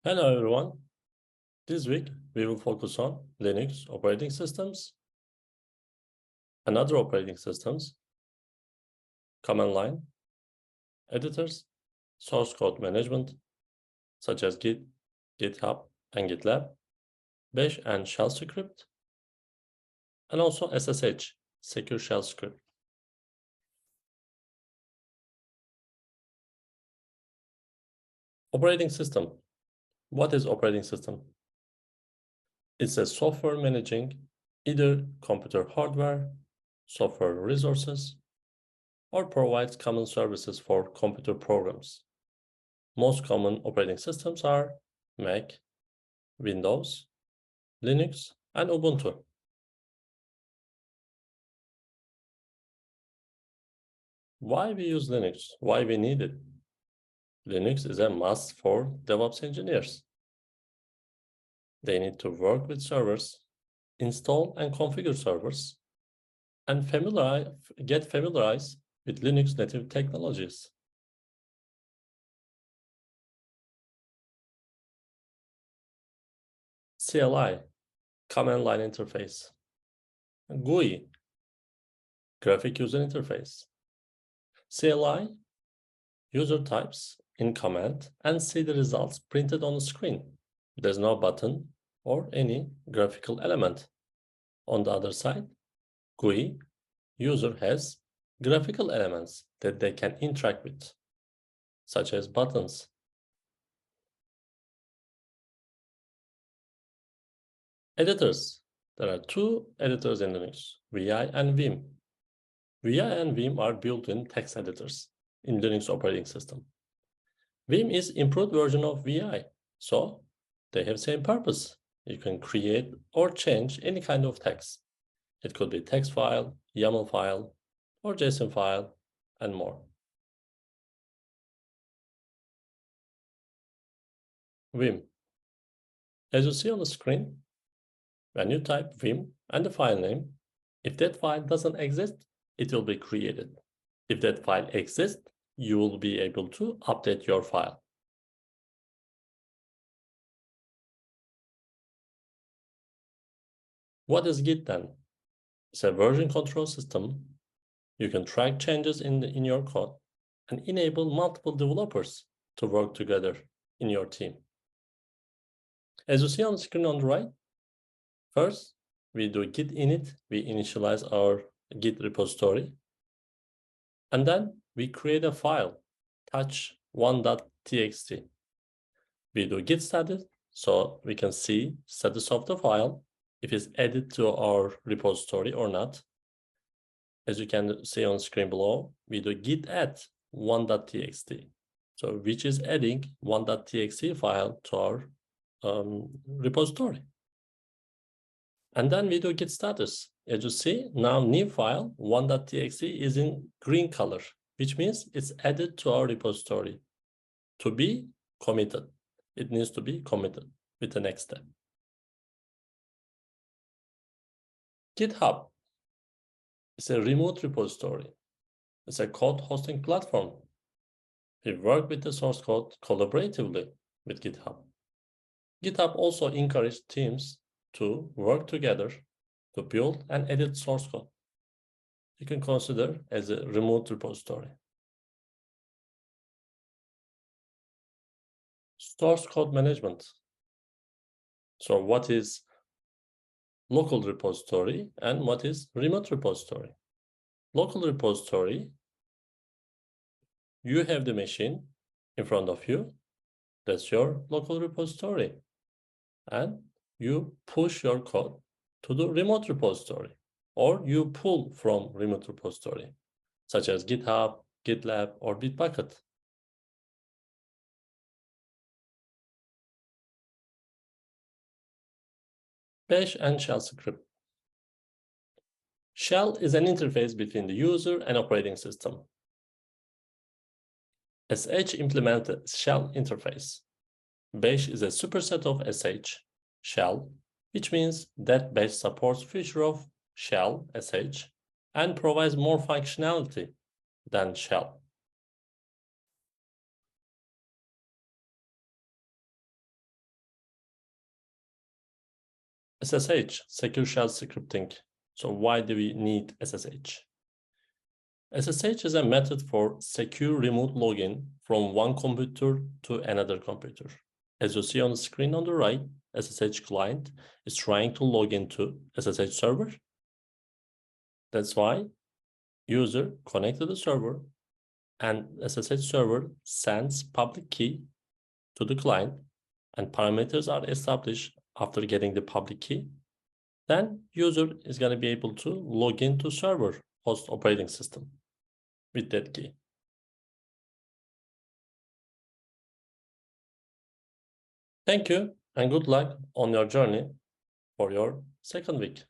Hello everyone. This week we will focus on Linux operating systems and other operating systems, command line, editors, source code management, such as Git, GitHub, and GitLab, Bash and shell script, and also SSH, secure shell script. Operating system. What is operating system? It's a software managing either computer hardware, software resources, or provides common services for computer programs. Most common operating systems are Mac, Windows, Linux, and Ubuntu. Why we use Linux? Why we need it? Linux is a must for DevOps engineers. They need to work with servers, install and configure servers, and get familiarized with Linux native technologies. CLI, command line interface. GUI, graphic user interface. CLI, user types in command and see the results printed on the screen. There's no button or any graphical element. On the other side, GUI, user has graphical elements that they can interact with, such as buttons. Editors. There are two editors in Linux, VI and Vim. VI and Vim are built-in text editors in Linux operating system. Vim is improved version of VI, so they have same purpose. You can create or change any kind of text. It could be text file, YAML file, or JSON file, and more. Vim. As you see on the screen, when you type Vim and the file name, if that file doesn't exist, it will be created. If that file exists, you will be able to update your file. What is Git then? It's a version control system. You can track changes in your code and enable multiple developers to work together in your team. As you see on the screen on the right, first, we do git init, we initialize our Git repository, and then we create a file, touch1.txt. We do git status, so we can see status of the file, if it's added to our repository or not. As you can see on screen below, we do git add 1.txt, so which is adding 1.txt file to our repository. And then we do git status. As you see, now new file 1.txt is in green color, which means it's added to our repository. To be committed, it needs to be committed with the next step. GitHub is a remote repository. It's a code hosting platform. We work with the source code collaboratively with GitHub. GitHub also encourages teams to work together to build and edit source code. You can consider as a remote repository. Source code management. So what is local repository and what is remote repository? Local repository, you have the machine in front of you. That's your local repository. And you push your code to the remote repository, or you pull from remote repository, such as GitHub, GitLab, or Bitbucket. Bash and shell script. Shell is an interface between the user and operating system. SH implemented shell interface. Bash is a superset of SH, shell, which means that Bash supports feature of shell, SH, and provides more functionality than shell. SSH, Secure Shell Scripting. So why do we need SSH? SSH is a method for secure remote login from one computer to another computer. As you see on the screen on the right, SSH client is trying to log into SSH server. That's why user connect to the server and SSH server sends public key to the client and parameters are established after getting the public key. Then user is going to be able to log into server host operating system with that key. Thank you and good luck on your journey for your second week.